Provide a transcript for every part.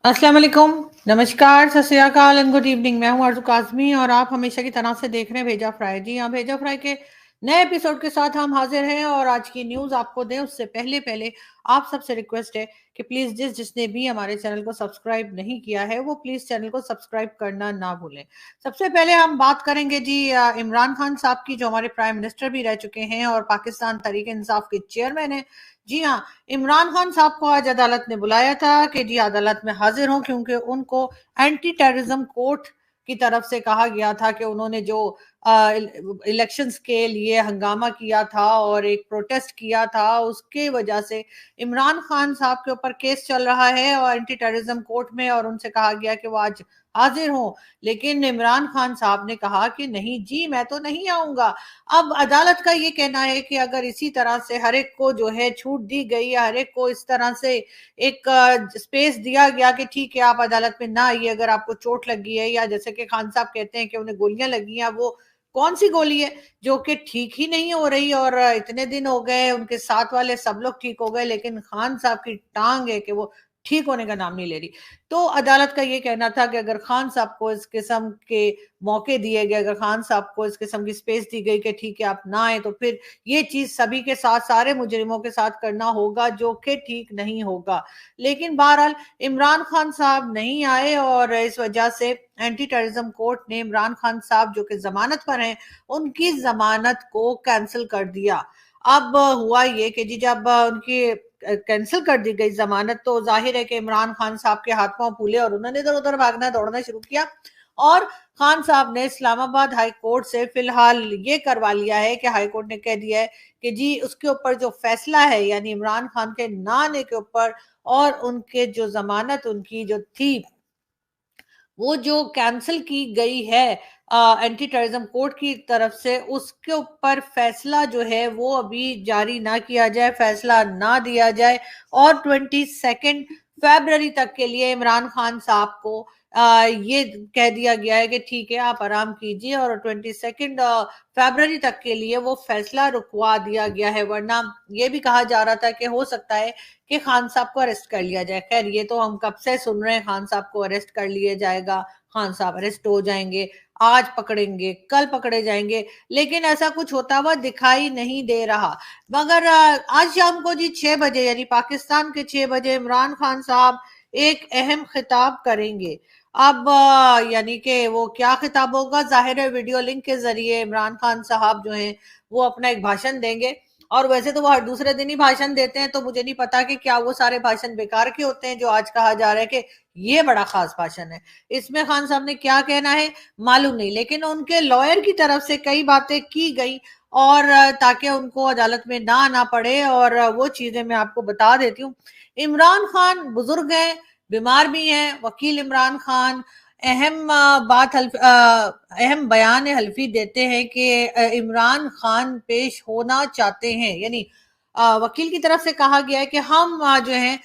अस्सलाम वालेकुम, नमस्कार, सत श्री अकाल एंड गुड इवनिंग। मैं हूं आरज़ू काज़मी और आप हमेशा की तरह से देख रहे हैं भेजा फ्राई। जी हाँ, भेजा फ्राई के नए एपिसोड के साथ हम हाजिर हैं और आज की न्यूज़ आपको दें उससे पहले पहले आप सबसे रिक्वेस्ट है कि प्लीज़ जिसने भी हमारे चैनल को सब्सक्राइब नहीं किया है वो प्लीज़ चैनल को सब्सक्राइब करना ना भूलें। सबसे पहले हम बात करेंगे जी इमरान खान साहब की, जो हमारे प्राइम मिनिस्टर भी रह चुके हैं और पाकिस्तान तहरीक इंसाफ के चेयरमैन हैं। जी हाँ, इमरान खान साहब को आज अदालत ने बुलाया था कि जी अदालत में हाजिर हों, क्योंकि उनको एंटी टेररिज्म कोर्ट की तरफ से कहा गया था कि उन्होंने जो इलेक्शंस के लिए हंगामा किया था और एक प्रोटेस्ट किया था, उसके वजह से इमरान खान साहब के ऊपर केस चल रहा है और एंटी टेररिज्म कोर्ट में, और उनसे कहा गया कि वो आज हाजिर हों। लेकिन इमरान खान साहब ने कहा कि नहीं जी, मैं तो नहीं आऊंगा। अब अदालत का ये कहना है कि अगर इसी तरह से हर एक को जो है छूट दी गई या हर एक को इस तरह से एक स्पेस दिया गया कि ठीक है आप अदालत में ना आइए अगर आपको चोट लगी है, या जैसे कि खान साहब कहते हैं कि उन्हें गोलियां लगी हैं, वो कौन सी गोली है जो कि ठीक ही नहीं हो रही, और इतने दिन हो गए उनके साथ वाले सब लोग ठीक हो गए लेकिन खान साहब की टांग है कि वो ठीक होने का नाम नहीं ले रही। तो अदालत का ये कहना था कि अगर खान साहब को इस किस्म के मौके दिए गए, अगर खान साहब को इस किस्म की स्पेस दी गई कि ठीक है आप ना आए, तो फिर ये चीज सभी के साथ, सारे मुजरिमों के साथ करना होगा, जो कि ठीक नहीं होगा। लेकिन बहरहाल इमरान खान साहब नहीं आए और इस वजह से एंटी टेररिज्म कोर्ट ने इमरान खान साहब जो कि जमानत पर हैं, उनकी जमानत को कैंसिल कर दिया। अब हुआ ये कि जी जब उनकी कैंसिल कर दी गई जमानत, तो जाहिर है कि इमरान खान साहब के हाथ पांव फूले और उन्होंने इधर उधर भागना दौड़ना शुरू किया। और खान साहब ने इस्लामाबाद हाई कोर्ट से फिलहाल ये करवा लिया है कि हाई कोर्ट ने कह दिया है कि जी उसके ऊपर जो फैसला है, यानी इमरान खान के ना आने के ऊपर और उनके जो जमानत उनकी जो थी वो जो कैंसिल की गई है एंटी टेररिज्म कोर्ट की तरफ से, उसके ऊपर फैसला जो है वो अभी जारी ना किया जाए, फैसला ना दिया जाए। और 22 फरवरी तक के लिए इमरान खान साहब को ये कह दिया गया है कि ठीक है आप आराम कीजिए, और 22 फरवरी तक के लिए वो फैसला रुकवा दिया गया है। वरना ये भी कहा जा रहा था कि हो सकता है कि खान साहब को अरेस्ट कर लिया जाए। खैर ये तो हम कब से सुन रहे हैं खान साहब को अरेस्ट कर लिया जाएगा, खान साहब अरेस्ट हो जाएंगे, आज पकड़ेंगे कल पकड़े जाएंगे, लेकिन ऐसा कुछ होता हुआ दिखाई नहीं दे रहा। मगर आज शाम को जी 6 बजे, यानी पाकिस्तान के 6 बजे, इमरान खान साहब एक अहम खिताब करेंगे। अब यानी कि वो क्या खिताब होगा, जाहिर है वीडियो लिंक के जरिए इमरान खान साहब जो हैं वो अपना एक भाषण देंगे। और वैसे तो वो हर दूसरे दिन ही भाषण देते हैं, तो मुझे नहीं पता कि क्या वो सारे भाषण बेकार के होते हैं जो आज कहा जा रहा है कि ये बड़ा खास भाषण है। इसमें खान साहब ने क्या कहना है मालूम नहीं, लेकिन उनके लॉयर की तरफ से कई बातें की गई, और ताकि उनको अदालत में ना आना पड़े, और वो चीजें मैं आपको बता देती हूँ। इमरान खान बुजुर्ग हैं, बीमार भी हैं। वकील इमरान खान अहम अहम बयान हल्फी देते हैं कि इमरान खान पेश होना चाहते हैं, यानी वकील की तरफ से कहा गया है कि हम जो है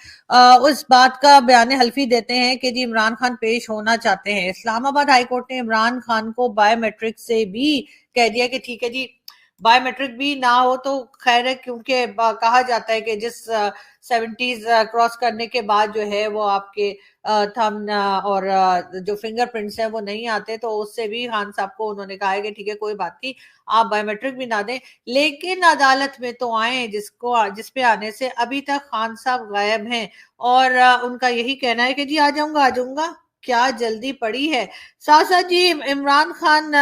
उस बात का बयान हल्फी देते हैं कि जी इमरान खान पेश होना चाहते हैं। इस्लामाबाद हाई कोर्ट ने इमरान खान को बायोमेट्रिक से भी कह दिया कि ठीक है जी, बायोमेट्रिक भी ना हो तो खैर है, क्योंकि कहा जाता है कि जिस 70s क्रॉस करने के बाद जो है वो आपके थंब और जो फिंगरप्रिंट्स हैं वो नहीं आते, तो उससे भी खान साहब को उन्होंने कहा है कि ठीक है कोई बात नहीं, आप बायोमेट्रिक भी ना दें, लेकिन अदालत में तो आए, जिस पे आने से अभी तक खान साहब गायब हैं। और उनका यही कहना है कि जी आ जाऊंगा, क्या जल्दी पड़ी है। साथ साथ जी इमरान खान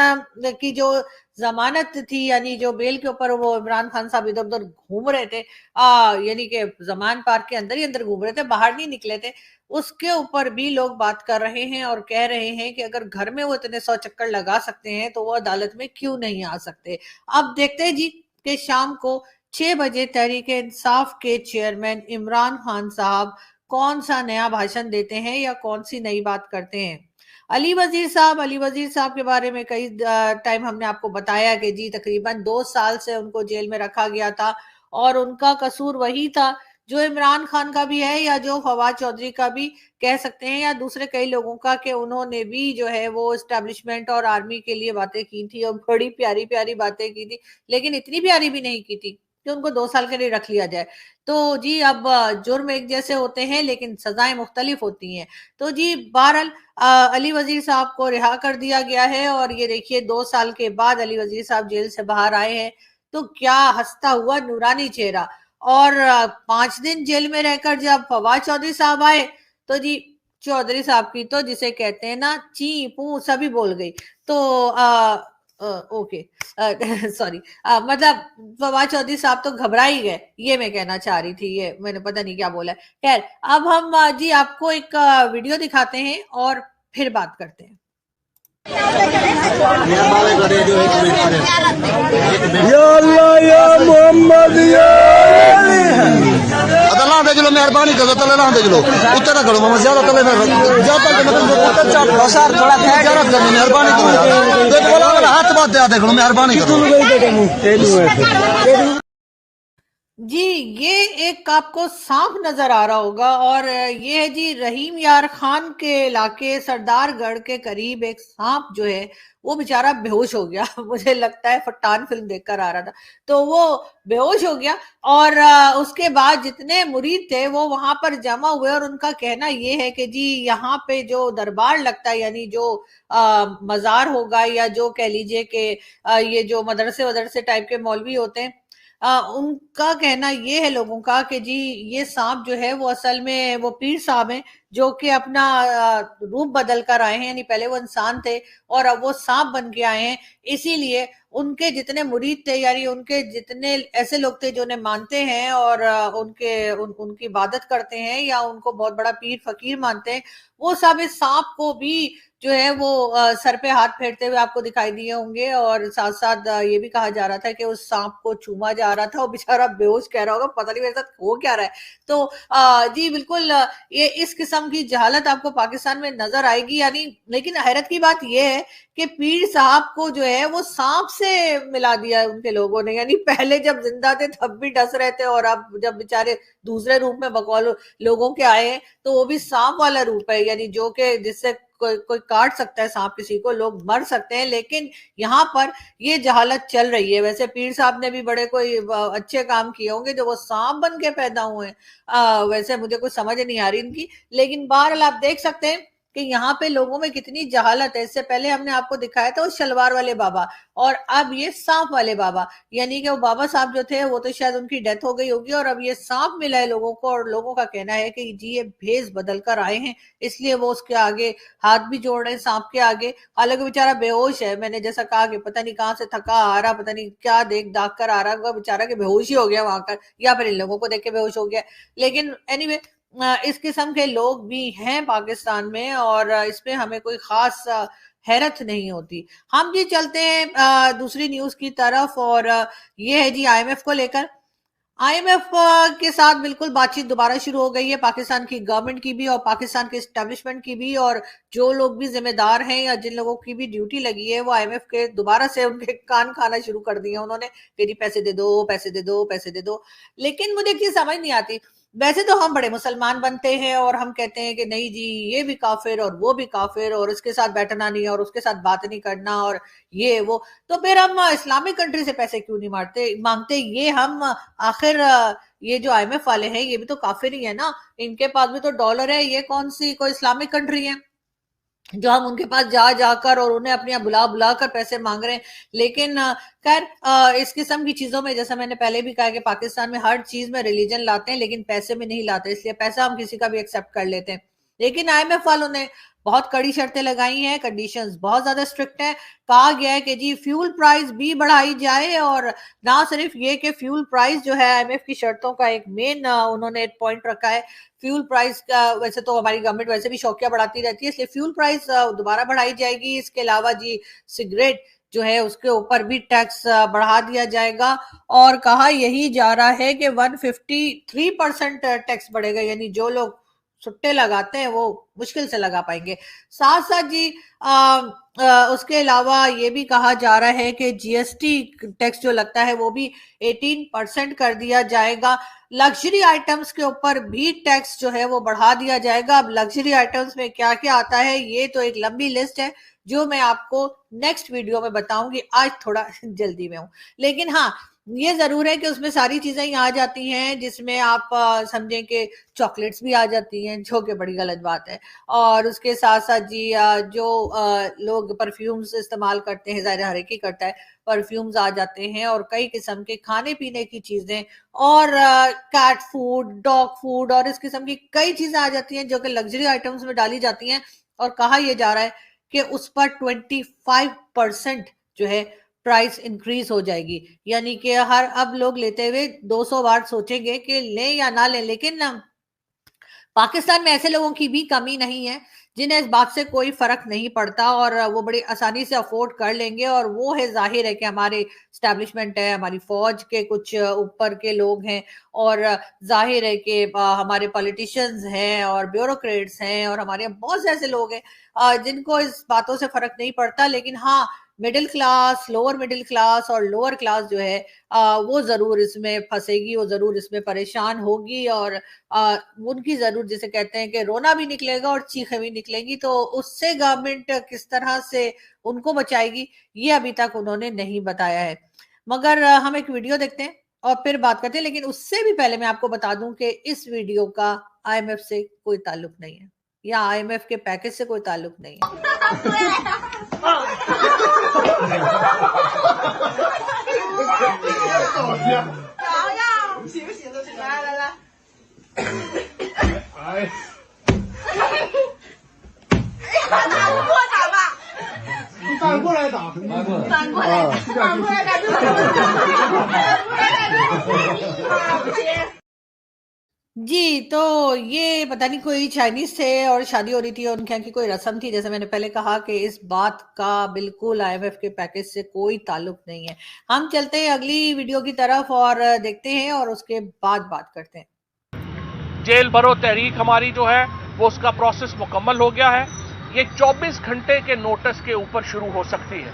की जो जमानत थी, यानी जो बेल के ऊपर वो इमरान खान साहब इधर उधर घूम रहे थे, यानी कि जमान पार्क के अंदर ही अंदर घूम रहे थे, बाहर नहीं निकले थे, उसके ऊपर भी लोग बात कर रहे हैं और कह रहे हैं कि अगर घर में वो इतने 100 चक्कर लगा सकते हैं तो वो अदालत में क्यों नहीं आ सकते। अब देखते हैं जी कि शाम को 6 बजे तहरीक इंसाफ के चेयरमैन इमरान खान साहब कौन सा नया भाषण देते हैं या कौन सी नई बात करते हैं। अली वजीर साहब के बारे में कई टाइम हमने आपको बताया कि जी तकरीबन 2 साल से उनको जेल में रखा गया था, और उनका कसूर वही था जो इमरान खान का भी है, या जो फवाद चौधरी का भी कह सकते हैं, या दूसरे कई लोगों का, कि उन्होंने भी जो है वो एस्टेब्लिशमेंट और आर्मी के लिए बातें की थी और बड़ी प्यारी प्यारी बातें की थी, लेकिन इतनी प्यारी भी नहीं की थी। कि उनको 2 साल के लिए रख लिया जाए। तो जी अब जुर्म एक जैसे होते हैं लेकिन सजाएं मुख्तलिफ होती हैं। तो जी बहरहाल अली वजीर साहब को रिहा कर दिया गया है और ये देखिए 2 साल के बाद अली वजीर साहब जेल से बाहर आए हैं। तो क्या हंसता हुआ नूरानी चेहरा। और 5 दिन जेल में रहकर जब फवाद चौधरी साहब आए तो जी चौधरी साहब की तो जिसे कहते हैं ना ची पू सभी बोल गई। तो ओके सॉरी मतलब फवाद चौधरी साहब तो घबरा ही गए, ये मैं कहना चाह रही थी, ये मैंने पता नहीं क्या बोला। खैर अब हम जी आपको एक वीडियो दिखाते हैं और फिर बात करते हैं। या अल्लाह या मोहम्मद या अल्लाह भेज लो, मेहरबानी करो तले ना भेज लो, उतना करो मामा ज्यादा तले में ज्यादा के मतलब अच्छा सर थोड़ा ज्यादा करनी मेहरबानी करो यार, देख बोला वाला हाथ बात दे देखो मेहरबानी करो जी ये एक आपको सांप नजर आ रहा होगा और ये है जी रहीम यार खान के इलाके सरदारगढ़ के करीब एक सांप जो है वो बेचारा बेहोश हो गया मुझे लगता है पठान फिल्म देखकर आ रहा था तो वो बेहोश हो गया और उसके बाद जितने मुरीद थे वो वहां पर जमा हुए और उनका कहना ये है कि जी यहाँ पे जो दरबार लगता है यानी जो मजार होगा या जो कह लीजिए कि ये जो मदरसे वदरसे टाइप के मौलवी होते हैं उनका कहना ये है लोगों का कि जी ये सांप जो है वो असल में वो पीर साहब हैं जो कि अपना रूप बदल कर आए हैं, यानी पहले वो इंसान थे और अब वो सांप बन के आए हैं। इसीलिए उनके जितने मुरीद थे यानी उनके जितने ऐसे लोग थे जो उन्हें मानते हैं और उनकी इबादत करते हैं या उनको बहुत बड़ा पीर फकीर मानते हैं, वो सब इस सांप को भी जो है वो सर पे हाथ फेरते हुए आपको दिखाई दिए होंगे और साथ साथ ये भी कहा जा रहा था कि उस सांप को चूमा जा रहा था और बेचारा बेहोश कह रहा होगा पता नहीं मेरे साथ हो क्या रहा है। तो जी बिल्कुल ये इस किस्म की जहालत आपको पाकिस्तान में नजर आएगी यानी। लेकिन हैरत की बात यह है कि पीर साहब को जो है वो सांप से मिला दिया है उनके लोगों ने, यानी पहले जब जिंदा थे तब भी डस रहे थे और अब जब बेचारे दूसरे रूप में बकौल लोगों के आए हैं तो वो भी सांप वाला रूप है, यानी जो कि जिससे कोई काट सकता है सांप किसी को, लोग मर सकते हैं। लेकिन यहाँ पर ये जहालत चल रही है। वैसे पीर साहब ने भी बड़े कोई अच्छे काम किए होंगे जो वो सांप बन के पैदा हुए हैं, वैसे मुझे कुछ समझ नहीं आ रही इनकी। लेकिन बहरहाल आप देख सकते हैं कि यहाँ पे लोगों में कितनी जहालत है। इससे पहले हमने आपको दिखाया था वो शलवार वाले बाबा और अब ये सांप वाले बाबा, यानी कि वो बाबा साहब जो थे वो तो शायद उनकी डेथ हो गई होगी और अब ये सांप मिला है लोगों को और लोगों का कहना है कि जी ये भेष बदल कर आए हैं इसलिए वो उसके आगे हाथ भी जोड़ रहे हैं सांप के आगे। हालांकि बेचारा बेहोश है, मैंने जैसा कहा कि पता नहीं कहाँ से थका आ रहा, पता नहीं क्या देख दाग कर आ रहा होगा बेचारा के बेहोश ही हो गया वहां कर या फिर इन लोगों को देख के बेहोश हो गया। लेकिन एनीवे इस किस्म के लोग भी हैं पाकिस्तान में और इसमें हमें कोई खास हैरत नहीं होती। हम जी चलते हैं दूसरी न्यूज की तरफ और ये है जी आईएमएफ को लेकर। आईएमएफ के साथ बिल्कुल बातचीत दोबारा शुरू हो गई है, पाकिस्तान की गवर्नमेंट की भी और पाकिस्तान के एस्टेब्लिशमेंट की भी, और जो लोग भी जिम्मेदार हैं या जिन लोगों की भी ड्यूटी लगी है वो आईएमएफ के दोबारा से उनके कान खाना शुरू कर दिए उन्होंने कि जी पैसे दे दो पैसे दे दो पैसे दे दो। लेकिन मुझे एक चीज समझ नहीं आती, वैसे तो हम बड़े मुसलमान बनते हैं और हम कहते हैं कि नहीं जी ये भी काफिर और वो भी काफिर और इसके साथ बैठना नहीं और उसके साथ बात नहीं करना और ये वो, तो फिर हम इस्लामिक कंट्री से पैसे क्यों नहीं मांगते? ये हम आखिर ये जो आईएमएफ वाले हैं ये भी तो काफिर ही है ना, इनके पास भी तो डॉलर है, ये कौन सी कोई इस्लामिक कंट्री है जो हम उनके पास जा जाकर और उन्हें अपने यहाँ बुला बुला कर पैसे मांग रहे हैं। लेकिन खैर इस किस्म की चीजों में जैसा मैंने पहले भी कहा कि पाकिस्तान में हर चीज में रिलीजन लाते हैं लेकिन पैसे में नहीं लाते, इसलिए पैसा हम किसी का भी एक्सेप्ट कर लेते हैं। लेकिन आईएमएफ वालों ने बहुत कड़ी शर्तें लगाई हैं, कंडीशंस बहुत ज्यादा स्ट्रिक्ट हैं। कहा गया है कि जी फ्यूल प्राइस भी बढ़ाई जाए और ना सिर्फ ये कि फ्यूल प्राइस जो है आईएमएफ की शर्तों का एक मेन उन्होंने एक पॉइंट रखा है। फ्यूल प्राइस का वैसे तो हमारी गवर्नमेंट वैसे भी शौकिया बढ़ाती रहती है इसलिए फ्यूल प्राइस दोबारा बढ़ाई जाएगी। इसके अलावा जी सिगरेट जो है उसके ऊपर भी टैक्स बढ़ा दिया जाएगा और कहा यही जा रहा है कि 153% टैक्स बढ़ेगा, यानी जो लोग सुट्टे लगाते हैं वो मुश्किल से लगा पाएंगे। साथ साथ जी उसके अलावा ये भी कहा जा रहा है कि जीएसटी टैक्स जो लगता है वो भी 18% कर दिया जाएगा। लग्जरी आइटम्स के ऊपर भी टैक्स जो है वो बढ़ा दिया जाएगा। अब लग्जरी आइटम्स में क्या क्या आता है ये तो एक लंबी लिस्ट है जो मैं आपको नेक्स्ट वीडियो में बताऊंगी, आज थोड़ा जल्दी में हूं। लेकिन हाँ ये जरूर है कि उसमें सारी चीजें ही आ जाती हैं, जिसमें आप समझें कि चॉकलेट्स भी आ जाती हैं, जो कि बड़ी गलत बात है। और उसके साथ साथ जी जो लोग परफ्यूम्स इस्तेमाल करते हैं, ज़ाहिर हर एक ही करता है, परफ्यूम्स आ जाते हैं और कई किस्म के खाने पीने की चीजें और कैट फूड, डॉग फूड और इस किस्म की कई चीजें आ जाती हैं जो कि लग्जरी आइटम्स में डाली जाती हैं। और कहा यह जा रहा है कि उस पर 25% जो है प्राइस इंक्रीज हो जाएगी। यानी कि हर अब लोग लेते हुए 200 बार सोचेंगे कि लें या ना लें। लेकिन पाकिस्तान में ऐसे लोगों की भी कमी नहीं है जिन्हें इस बात से कोई फर्क नहीं पड़ता और वो बड़ी आसानी से अफोर्ड कर लेंगे। और वो है जाहिर है कि हमारे स्टैब्लिशमेंट है, हमारी फौज के कुछ ऊपर के लोग हैं और जाहिर है कि हमारे पॉलिटिशियंस हैं और ब्यूरोक्रेट्स हैं और हमारे बहुत से ऐसे लोग हैं जिनको इस बातों से फर्क नहीं पड़ता। लेकिन हाँ, middle class, lower middle class और लोअर क्लास जो है वो जरूर इसमें फंसेगी, वो जरूर इसमें परेशान होगी और उनकी जरूर जिसे कहते हैं कि रोना भी निकलेगा और चीखें भी निकलेंगी। तो उससे गवर्नमेंट किस तरह से उनको बचाएगी, ये अभी तक उन्होंने नहीं बताया है। मगर हम एक वीडियो देखते हैं और फिर बात करते हैं। लेकिन उससे भी पहले मैं आपको बता दूं कि इस वीडियो का आईएमएफ से कोई ताल्लुक नहीं है या आईएमएफ के पैकेज से कोई ताल्लुक नहीं है। 好呀，洗不洗都行。来来来，哎，打不过打吧，反过来打，反过来，反过来打，反过来打，不行。जी, तो ये पता नहीं कोई चाइनीज थे और शादी हो रही थी और उनके यहाँ की कोई रस्म थी। जैसे मैंने पहले कहा कि इस बात का बिल्कुल आईएमएफ के पैकेज से कोई ताल्लुक नहीं है। हम चलते हैं अगली वीडियो की तरफ और देखते हैं और उसके बाद बात करते हैं। जेल भरो तहरीक हमारी जो है वो उसका प्रोसेस मुकम्मल हो गया है। ये 24 घंटे के नोटिस के ऊपर शुरू हो सकती है।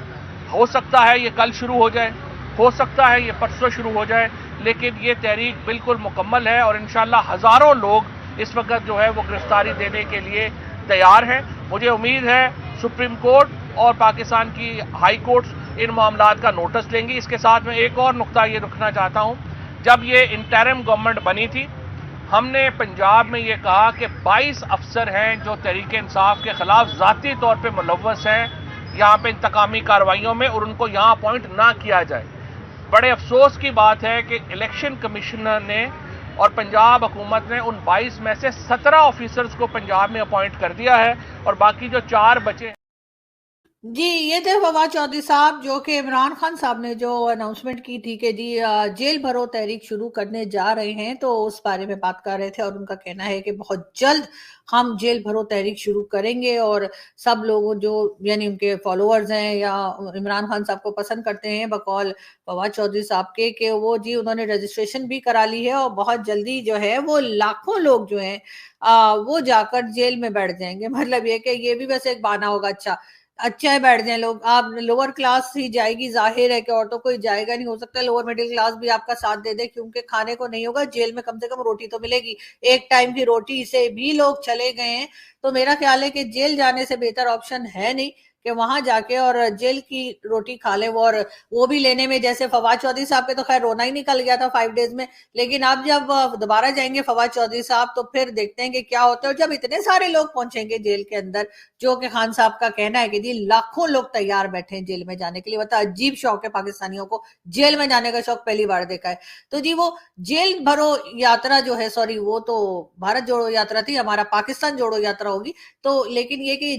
हो सकता है ये कल शुरू हो जाए, हो सकता है ये परसों शुरू हो जाए, लेकिन ये तहरीक बिल्कुल मुकम्मल है और इंशाल्लाह हजारों लोग इस वक्त जो है वो गिरफ्तारी देने के लिए तैयार हैं। मुझे उम्मीद है सुप्रीम कोर्ट और पाकिस्तान की हाई कोर्ट इन मामलात का नोटिस लेंगी। इसके साथ में एक और नुकता ये रखना चाहता हूँ, जब ये इंटरिम गवर्नमेंट बनी थी हमने पंजाब में ये कहा कि 22 अफसर हैं जो तहरीक इंसाफ के खिलाफ ज़ाती तौर पे मुलव्वस हैं यहाँ पे इंतकामी कार्रवाइयों में, और उनको यहाँ अपॉइंट ना किया जाए। बड़े अफसोस की बात है कि इलेक्शन कमिश्नर ने और पंजाब हुकूमत ने उन 22 में से 17 ऑफिसर्स को पंजाब में अपॉइंट कर दिया है और बाकी जो 4 बचे। जी, ये थे फवाद चौधरी साहब जो कि इमरान खान साहब ने जो अनाउंसमेंट की थी कि जी जेल भरो तहरीक शुरू करने जा रहे हैं, तो उस बारे में बात कर रहे थे। और उनका कहना है कि बहुत जल्द हम जेल भरो तहरीक शुरू करेंगे और सब लोग जो यानी उनके फॉलोअर्स हैं या इमरान खान साहब को पसंद करते हैं बकौल फवाद चौधरी साहब के, कि वो जी उन्होंने रजिस्ट्रेशन भी करा ली है और बहुत जल्दी जो है वो लाखों लोग जो हैं वो जाकर जेल में बैठ जाएंगे। मतलब ये कि ये भी वैसे एक बहाना होगा। अच्छा है बैठ जाए लोग। आप लोअर क्लास ही जाएगी, जाहिर है कि और तो कोई जाएगा नहीं। हो सकता है लोअर मिडिल क्लास भी आपका साथ दे दे, क्योंकि खाने को नहीं होगा, जेल में कम से कम रोटी तो मिलेगी। एक टाइम की रोटी से भी लोग चले गए हैं। तो मेरा ख्याल है कि जेल जाने से बेहतर ऑप्शन है नहीं कि वहां जाके और जेल की रोटी खा ले। और वो भी लेने में जैसे फवाद चौधरी साहब के तो खैर रोना ही निकल गया था 5 डेज में। लेकिन अब जब दोबारा जाएंगे फवाद चौधरी साहब तो फिर देखते हैं कि क्या होता है। और जब इतने सारे लोग पहुंचेंगे जेल के अंदर, जो कि खान साहब का कहना है कि जी लाखों लोग तैयार बैठे हैं जेल में जाने के लिए। मतलब अजीब शौक है पाकिस्तानियों को, जेल में जाने का शौक पहली बार देखा है। तो जी वो जेल भरो यात्रा जो है, सॉरी वो तो भारत जोड़ो यात्रा थी, हमारा पाकिस्तान जोड़ो यात्रा होगी। तो लेकिन ये कि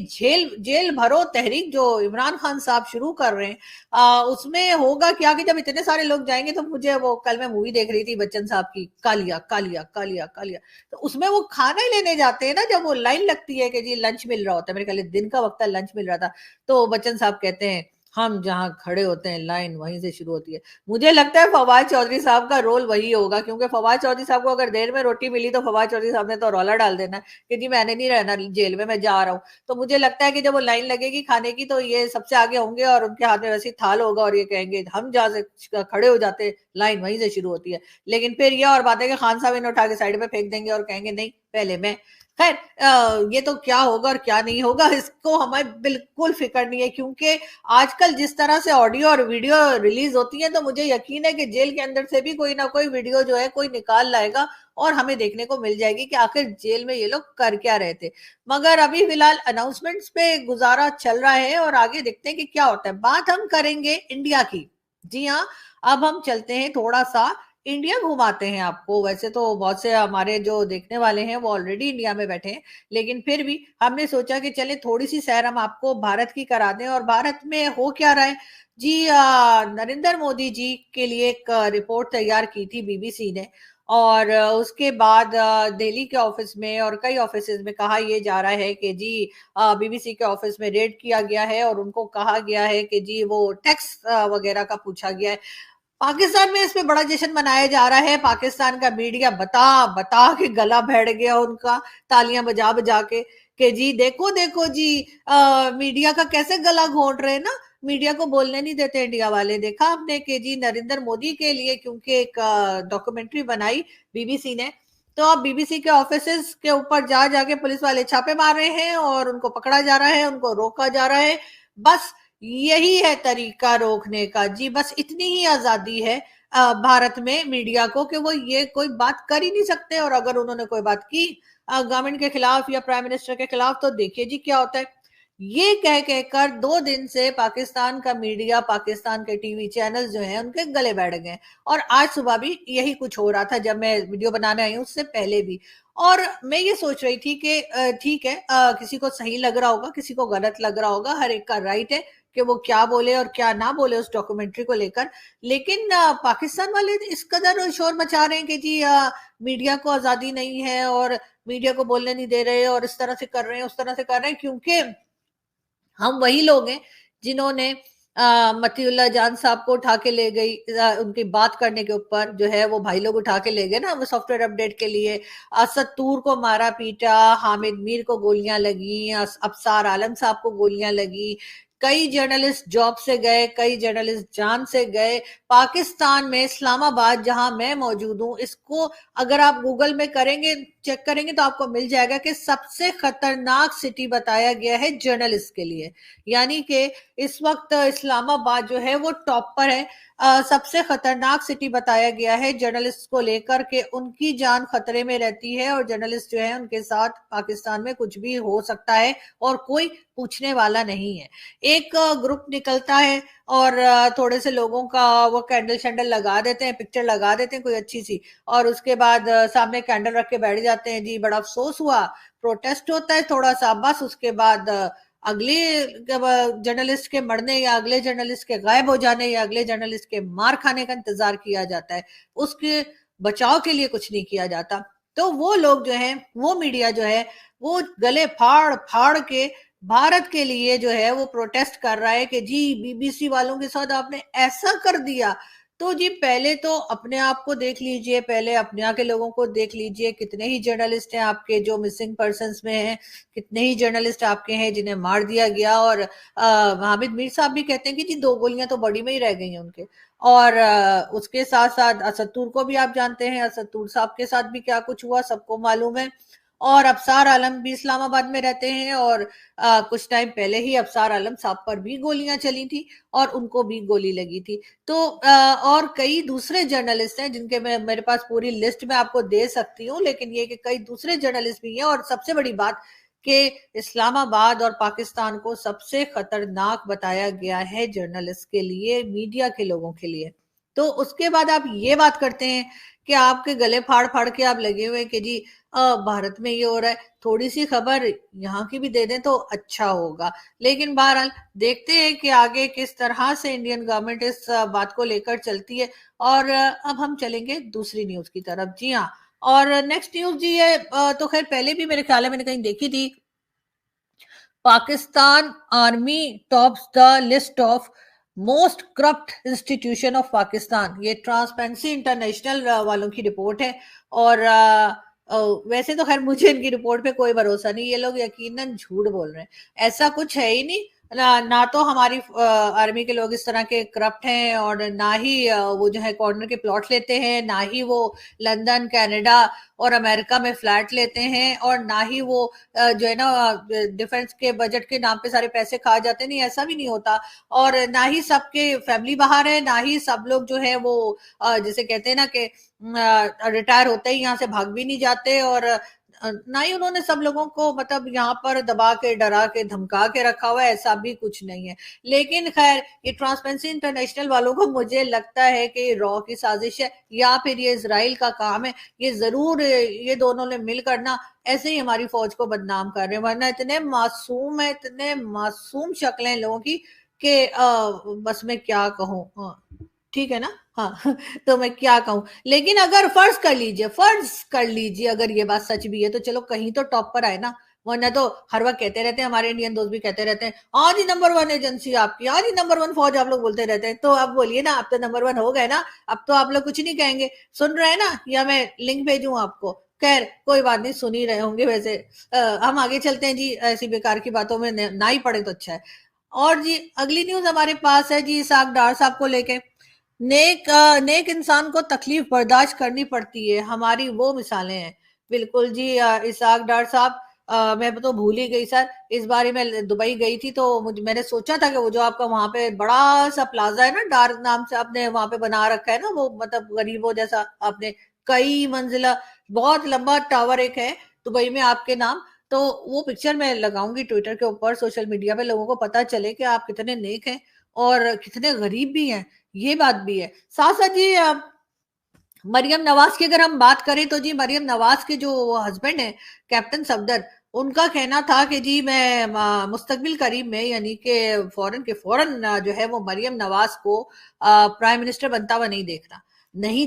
जेल भरो तहरीक जो इमरान खान साहब शुरू कर रहे हैं उसमें होगा क्या कि जब इतने सारे लोग जाएंगे, तो मुझे वो कल मैं मूवी देख रही थी बच्चन साहब की, कालिया कालिया कालिया कालिया, तो उसमें वो खाना ही लेने जाते हैं ना, जब वो लाइन लगती है कि जी लंच मिल रहा होता है, मेरे ख्याल दिन का वक्त लंच मिल रहा था, तो बच्चन साहब कहते हैं हम जहां खड़े होते हैं लाइन वहीं से शुरू होती है। मुझे लगता है फवाद चौधरी साहब का रोल वही होगा, क्योंकि फवाद चौधरी साहब को अगर देर में रोटी मिली तो फवाद चौधरी साहब ने तो रौला डाल देना कि जी मैंने नहीं रहना जेल में, मैं जा रहा हूँ। तो मुझे लगता है कि जब वो लाइन लगेगी खाने की तो ये सबसे आगे होंगे और उनके हाथ में वैसे थाल होगा और ये कहेंगे हम जहां से खड़े हो जाते लाइन वहीं से शुरू होती है। लेकिन फिर ये और बात है कि खान साहब इन्हें उठा के साइड में फेंक देंगे और कहेंगे नहीं पहले मैं। खैर ये तो क्या होगा और क्या नहीं होगा इसको हमें बिल्कुल फिक्र नहीं है, क्योंकि आजकल जिस तरह से ऑडियो और वीडियो रिलीज होती है तो मुझे यकीन है कि जेल के अंदर से भी कोई ना कोई वीडियो जो है कोई निकाल लाएगा और हमें देखने को मिल जाएगी कि आखिर जेल में ये लोग कर क्या रहे थे। मगर अभी फिलहाल अनाउंसमेंट्स पे गुजारा चल रहा है और आगे देखते हैं कि क्या होता है। बात हम करेंगे इंडिया की। जी हाँ, अब हम चलते हैं थोड़ा सा इंडिया घुमाते हैं आपको। वैसे तो बहुत से हमारे जो देखने वाले हैं वो ऑलरेडी इंडिया में बैठे हैं, लेकिन फिर भी हमने सोचा कि चले थोड़ी सी सैर हम आपको भारत की करा दें। और भारत में हो क्या रहा है जी, नरेंद्र मोदी जी के लिए एक रिपोर्ट तैयार की थी बीबीसी ने, और उसके बाद दिल्ली के ऑफिस में और कई ऑफिस में कहा यह जा रहा है कि जी बीबीसी के ऑफिस में रेड किया गया है और उनको कहा गया है कि जी वो टैक्स वगैरह का पूछा गया है। पाकिस्तान में इस पे बड़ा जश्न मनाया जा रहा है। पाकिस्तान का मीडिया बता बता के गला बैठ गया उनका, तालियां बजा बजा के कि जी देखो देखो जी मीडिया का कैसे गला घोंट रहे हैं ना, मीडिया को बोलने नहीं देते इंडिया वाले। देखा आपने कि जी नरेंद्र मोदी के लिए क्योंकि एक डॉक्यूमेंट्री बनाई बीबीसी ने, तो अब बीबीसी के ऑफिस के ऊपर जा जाके पुलिस वाले छापे मार रहे हैं और उनको पकड़ा जा रहा है, उनको रोका जा रहा है। बस यही है तरीका रोकने का जी, बस इतनी ही आजादी है भारत में मीडिया को कि वो ये कोई बात कर ही नहीं सकते। और अगर उन्होंने कोई बात की गवर्नमेंट के खिलाफ या प्राइम मिनिस्टर के खिलाफ तो देखिए जी क्या होता है। ये कह कहकर 2 दिन से पाकिस्तान का मीडिया, पाकिस्तान के टीवी चैनल जो हैं उनके गले बैठ गए। और आज सुबह भी यही कुछ हो रहा था जब मैं वीडियो बनाने आई हूँ, उससे पहले भी। और मैं ये सोच रही थी कि ठीक है, किसी को सही लग रहा होगा, किसी को गलत लग रहा होगा, हर एक का राइट है कि वो क्या बोले और क्या ना बोले उस डॉक्यूमेंट्री को लेकर। लेकिन पाकिस्तान वाले इस कदर शोर मचा रहे हैं कि जी मीडिया को आजादी नहीं है और मीडिया को बोलने नहीं दे रहे और इस तरह से कर रहे हैं, उस तरह से कर रहे हैं, क्योंकि हम वही लोग हैं जिन्होंने मतीउल्लाह जान साहब को उठा के ले गई, उनकी बात करने के ऊपर जो है वो भाई लोग उठा के ले गए ना वो सॉफ्टवेयर अपडेट के लिए। असद तूर को मारा पीटा, हामिद मीर को गोलियां लगी, अफसार आलम साहब को गोलियां लगी, कई जर्नलिस्ट जॉब से गए, कई जर्नलिस्ट जान से गए। पाकिस्तान में इस्लामाबाद जहां मैं मौजूद हूं, इसको अगर आप गूगल में करेंगे, चेक करेंगे तो आपको मिल जाएगा कि सबसे खतरनाक सिटी बताया गया है जर्नलिस्ट के लिए। यानी कि इस वक्त इस्लामाबाद जो है वो टॉप पर है, सबसे खतरनाक सिटी बताया गया है जर्नलिस्ट को लेकर के। उनकी जान खतरे में रहती है और जर्नलिस्ट जो है उनके साथ पाकिस्तान में कुछ भी हो सकता है और कोई पूछने वाला नहीं है। एक ग्रुप निकलता है और थोड़े से लोगों का वो कैंडल शैंडल लगा देते हैं, पिक्चर लगा देते हैं कोई अच्छी सी, और उसके बाद सामने कैंडल रख के बैठ जाते हैं जी बड़ा अफसोस हुआ, प्रोटेस्ट होता है थोड़ा सा, बस उसके बाद अगले जर्नलिस्ट के मरने या अगले जर्नलिस्ट के गायब हो जाने या अगले जर्नलिस्ट के मार खाने का इंतजार किया जाता है, उसके बचाव के लिए कुछ नहीं किया जाता। तो वो लोग जो है, वो मीडिया जो है वो गले फाड़ फाड़ के भारत के लिए जो है वो प्रोटेस्ट कर रहा है कि जी बीबीसी वालों के साथ आपने ऐसा कर दिया। तो जी पहले तो अपने आप को देख लीजिए, पहले अपने यहाँ के लोगों को देख लीजिए, कितने ही जर्नलिस्ट हैं आपके जो मिसिंग पर्सन्स में हैं, कितने ही जर्नलिस्ट आपके हैं जिन्हें मार दिया गया। और हामिद मीर साहब भी कहते हैं कि जी 2 गोलियां तो बॉडी में ही रह गई हैं उनके। और उसके साथ साथ असदतूर को भी आप जानते हैं, असदतूर साहब के साथ भी क्या कुछ हुआ सबको मालूम है। और अफसार आलम भी इस्लामाबाद में रहते हैं और कुछ टाइम पहले ही अफसार आलम साहब पर भी गोलियां चली थी और उनको भी गोली लगी थी। तो और कई दूसरे जर्नलिस्ट हैं जिनके मेरे पास पूरी लिस्ट में आपको दे सकती हूँ, लेकिन ये कि कई दूसरे जर्नलिस्ट भी हैं। और सबसे बड़ी बात कि इस्लामाबाद और पाकिस्तान को सबसे खतरनाक बताया गया है जर्नलिस्ट के लिए, मीडिया के लोगों के लिए। तो उसके बाद आप ये बात करते हैं कि आपके गले फाड़ फाड़ के आप लगे हुए कि जी भारत में ये हो रहा है, थोड़ी सी खबर यहाँ की भी दे दें तो अच्छा होगा। लेकिन बहरहाल देखते हैं कि आगे किस तरह से इंडियन गवर्नमेंट इस बात को लेकर चलती है। और अब हम चलेंगे दूसरी न्यूज की तरफ। जी हाँ, और नेक्स्ट न्यूज जी है तो खैर पहले भी मेरे ख्याल है मैंने कहीं देखी थी, Pakistan army tops the list of most corrupt institution of Pakistan. ये ट्रांसपेरेंसी इंटरनेशनल वालों की रिपोर्ट है। और वैसे तो खैर मुझे इनकी रिपोर्ट पे कोई भरोसा नहीं, ये लोग यकीनन झूठ बोल रहे हैं, ऐसा कुछ है ही नहीं। ना तो हमारी आर्मी के लोग इस तरह के करप्ट हैं, और ना ही वो जो है कॉर्नर के प्लॉट लेते हैं, ना ही वो लंदन, कनाडा और अमेरिका में फ्लैट लेते हैं, और ना ही वो जो है ना डिफेंस के बजट के नाम पे सारे पैसे खा जाते हैं। नहीं, ऐसा भी नहीं होता। और ना ही सबके फैमिली बाहर है, ना ही सब लोग जो है वो जैसे कहते हैं ना कि रिटायर होते ही यहाँ से भाग भी नहीं जाते, और ना ही उन्होंने सब लोगों को मतलब यहाँ पर दबा के, डरा के, धमका के रखा हुआ है, ऐसा भी कुछ नहीं है। लेकिन खैर, ये ट्रांसपेरेंसी इंटरनेशनल वालों को मुझे लगता है कि रॉ की साजिश है, या फिर ये इजराइल का काम है। ये जरूर ये दोनों ने मिलकर ना ऐसे ही हमारी फौज को बदनाम कर रहे हैं, वरना इतने मासूम है, इतने मासूम शक्लें हैं लोगों की कि बस मैं क्या कहूँ। ठीक है ना? हाँ तो मैं क्या कहूँ। लेकिन अगर फर्ज कर लीजिए अगर ये बात सच भी है, तो चलो कहीं तो टॉप पर आए ना। वरना तो हर वक्त कहते रहते हैं, हमारे इंडियन दोस्त भी कहते रहते हैं, आज ही नंबर 1 एजेंसी आपकी, आज ही नंबर 1 फौज, आप लोग बोलते रहते हैं। तो अब बोलिए ना, अब तो नंबर 1 हो गए ना, अब तो आप लोग कुछ नहीं कहेंगे। सुन रहे हैं ना, या मैं लिंक भेजूं आपको? खैर कोई बात नहीं, सुन ही रहे होंगे वैसे। हम आगे चलते हैं जी, ऐसी बेकार की बातों में ना ही पड़े तो अच्छा है। और जी अगली न्यूज हमारे पास है जी इसाक डार साहब को लेके। नेक इंसान को तकलीफ बर्दाश्त करनी पड़ती है, हमारी वो मिसालें हैं। बिल्कुल जी। इसाक डार साहब, मैं तो भूल ही गई सर। इस बार ही मैं दुबई गई थी, तो मैंने सोचा था कि वो जो आपका वहां पे बड़ा सा प्लाजा है ना, डार नाम से आपने वहां पे बना रखा है ना, वो मतलब गरीबों जैसा आपने, कई मंजिला बहुत लंबा टावर एक है दुबई में आपके नाम। तो वो पिक्चर मैं लगाऊंगी ट्विटर के ऊपर, सोशल मीडिया पे, लोगों को पता चले कि आप कितने नेक हैं और कितने गरीब भी हैं। ये बात भी है। साथ साथ जी मरियम नवाज की अगर हम बात करें, तो जी मरियम नवाज के जो हस्बैंड है कैप्टन सफदर, उनका कहना था कि जी मैं मुस्तकबिल करीब में, यानी कि फौरन के फौरन जो है वो मरियम नवाज को प्राइम मिनिस्टर बनता हुआ नहीं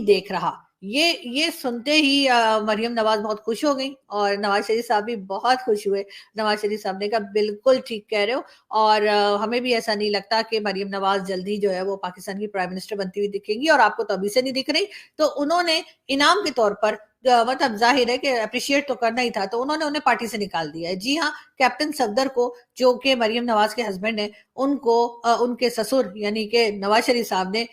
देख रहा। ये सुनते ही मरियम नवाज बहुत खुश हो गई, और नवाज शरीफ साहब भी बहुत खुश हुए। नवाज शरीफ साहब ने कहा बिल्कुल ठीक कह रहे हो, और हमें भी ऐसा नहीं लगता कि मरियम नवाज जल्दी जो है वो पाकिस्तान की प्राइम मिनिस्टर बनती हुई दिखेंगी, और आपको तो अभी से नहीं दिख रही। तो उन्होंने इनाम के तौर पर मतलब जाहिर है कि अप्रिशिएट तो करना ही था, तो उन्होंने उन्हें पार्टी से निकाल दिया है। जी हाँ, कैप्टन सफदर को, जो कि मरियम नवाज के हस्बैंड है, उनको उनके ससुर यानी कि नवाज शरीफ साहब ने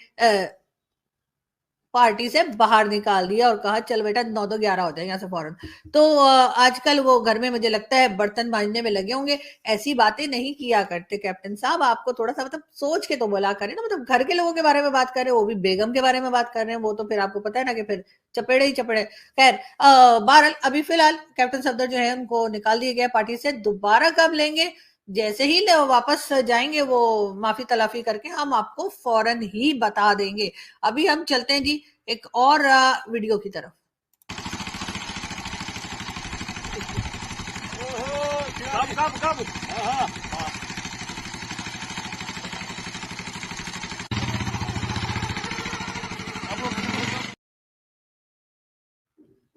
पार्टी से बाहर निकाल दिया और कहा चल बेटा 9-11 हो जाए यहाँ से फौरन। तो आजकल वो घर में मुझे लगता है बर्तन मांजने में लगे होंगे। ऐसी बातें नहीं किया करते कैप्टन साहब, आपको थोड़ा सा मतलब सोच के तो बोला करें ना, मतलब घर के लोगों के बारे में बात कर रहे हैं, वो भी बेगम के बारे में बात कर रहे हैं, वो तो फिर आपको पता है ना कि फिर चपेड़े ही चपेड़े। खैर बहरहाल अभी फिलहाल कैप्टन सफदर जो है उनको निकाल दिया गया पार्टी से। दोबारा कब लेंगे, जैसे ही वापस जाएंगे वो माफी तलाफी करके, हम आपको फौरन ही बता देंगे। अभी हम चलते हैं जी एक और वीडियो की तरफ।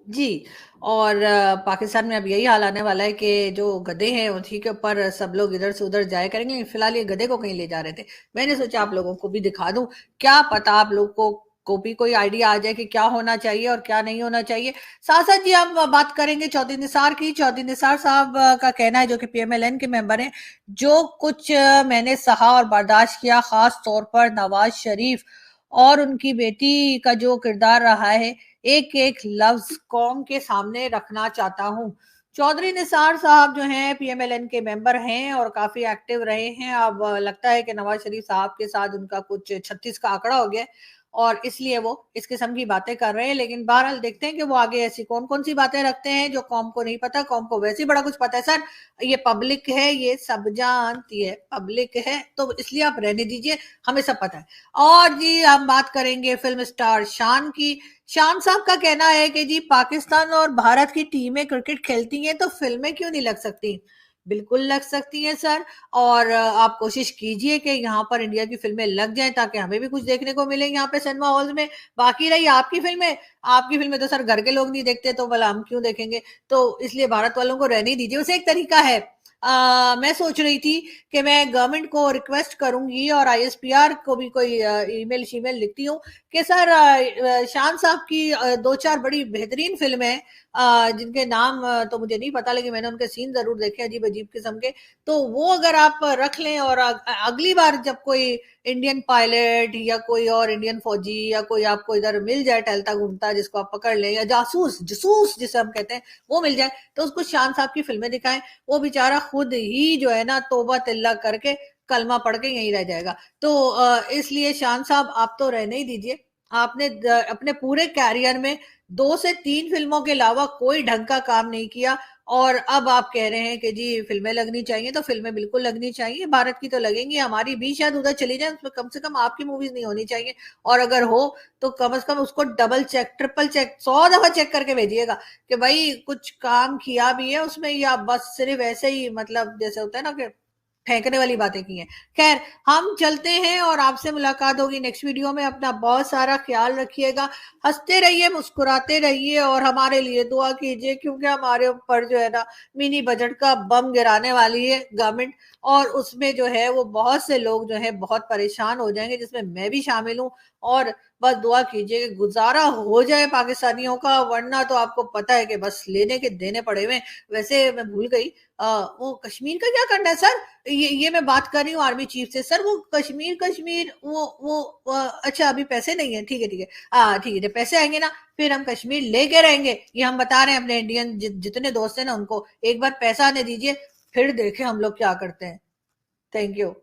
जी। और पाकिस्तान में अब यही हाल आने वाला है कि जो गधे हैं उसी के ऊपर सब लोग इधर से उधर जाया करेंगे। फिलहाल ये गधे को कहीं ले जा रहे थे, मैंने सोचा आप लोगों को भी दिखा दूं, क्या पता आप लोग को भी कोई आइडिया आ जाए कि क्या होना चाहिए और क्या नहीं होना चाहिए। साथ साथ जी हम बात करेंगे चौधरी निसार की। चौधरी निसार साहब का कहना है, जो कि पीएमएलएन के मेंबर हैं, जो कुछ मैंने सहा और बर्दाश्त किया, खास तौर पर नवाज शरीफ और उनकी बेटी का जो किरदार रहा है, एक एक लफ्ज कौम के सामने रखना चाहता हूं। चौधरी निसार साहब जो हैं पीएमएलएन के मेंबर हैं और काफी एक्टिव रहे हैं। अब लगता है कि नवाज शरीफ साहब के साथ उनका कुछ 36 का आंकड़ा हो गया, और इसलिए वो इस किस्म की बातें कर रहे हैं। लेकिन बहरहाल देखते हैं कि वो आगे ऐसी कौन कौन सी बातें रखते हैं जो कौम को नहीं पता। कौम को वैसे ही बड़ा कुछ पता है सर, ये पब्लिक है, ये सब जानती है, पब्लिक है, तो इसलिए आप रहने दीजिए, हमें सब पता है। और जी हम बात करेंगे फिल्म स्टार शान की। शान साहब का कहना है कि जी पाकिस्तान और भारत की टीमें क्रिकेट खेलती हैं तो फिल्में क्यों नहीं लग सकती। बिल्कुल लग सकती हैं सर, और आप कोशिश कीजिए कि यहाँ पर इंडिया की फिल्में लग जाएं, ताकि हमें भी कुछ देखने को मिले यहाँ पे सिनेमा हॉल में। बाकी रही आपकी फिल्में तो सर घर के लोग नहीं देखते, तो भला हम क्यों देखेंगे। तो इसलिए भारत वालों को रहने दीजिए। उसे एक तरीका है, मैं सोच रही थी कि मैं गवर्नमेंट को रिक्वेस्ट करूंगी और आईएसपीआर को भी कोई ईमेल शीमेल लिखती हूँ कि सर शान साहब की दो चार बड़ी बेहतरीन फिल्में हैं, जिनके नाम तो मुझे नहीं पता, लेकिन मैंने उनके सीन जरूर देखे अजीब अजीब किस्म के, तो वो अगर आप रख लें और अगली बार जब कोई इंडियन पायलट या कोई और इंडियन फौजी या कोई आपको इधर मिल जाए टहलता घूमता जिसको आप पकड़ लें, या जासूस जसूस जिसे हम कहते हैं वो मिल जाए, तो उसको शान साहब की फिल्में दिखाएं। वो बेचारा खुद ही जो है ना तौबा तिल्ला करके कलमा पढ़ के यहीं रह जाएगा। तो इसलिए शान साहब आप तो रहने ही दीजिए। आपने अपने पूरे कैरियर में 2 से 3 फिल्मों के अलावा कोई ढंग का काम नहीं किया, और अब आप कह रहे हैं कि जी फिल्में लगनी चाहिए, तो फिल्में बिल्कुल लगनी चाहिए, भारत की तो लगेंगी, हमारी भी शायद उधर चली जाए, उसमें कम से कम आपकी मूवीज नहीं होनी चाहिए, और अगर हो तो कम से कम उसको डबल चेक ट्रिपल चेक 100 दफा चेक करके भेजिएगा कि भाई कुछ काम किया भी है उसमें, या बस सिर्फ ऐसे ही मतलब जैसे होता है ना कि फेंकने वाली बातें की हैं। खैर हम चलते हैं और आपसे मुलाकात होगी नेक्स्ट वीडियो में। अपना बहुत सारा ख्याल रखिएगा, हंसते रहिए, मुस्कुराते रहिए, और हमारे लिए दुआ कीजिए क्योंकि हमारे ऊपर जो है ना मिनी बजट का बम गिराने वाली है गवर्नमेंट, और उसमें जो है वो बहुत से लोग जो है बहुत परेशान हो जाएंगे, जिसमें मैं भी शामिल हूँ। और बस दुआ कीजिए कि गुजारा हो जाए पाकिस्तानियों का, वरना तो आपको पता है कि बस लेने के देने पड़े हुए। वैसे मैं भूल गई, वो कश्मीर का क्या करना है सर, ये मैं बात कर रही हूँ आर्मी चीफ से। सर वो कश्मीर वो अच्छा अभी पैसे नहीं है, ठीक है ठीक है, ठीक है, जब पैसे आएंगे ना फिर हम कश्मीर लेके रहेंगे, ये हम बता रहे हैं अपने इंडियन जितने दोस्त हैं ना उनको, एक बार पैसा आने दीजिए फिर देखें हम लोग क्या करते हैं। Thank you.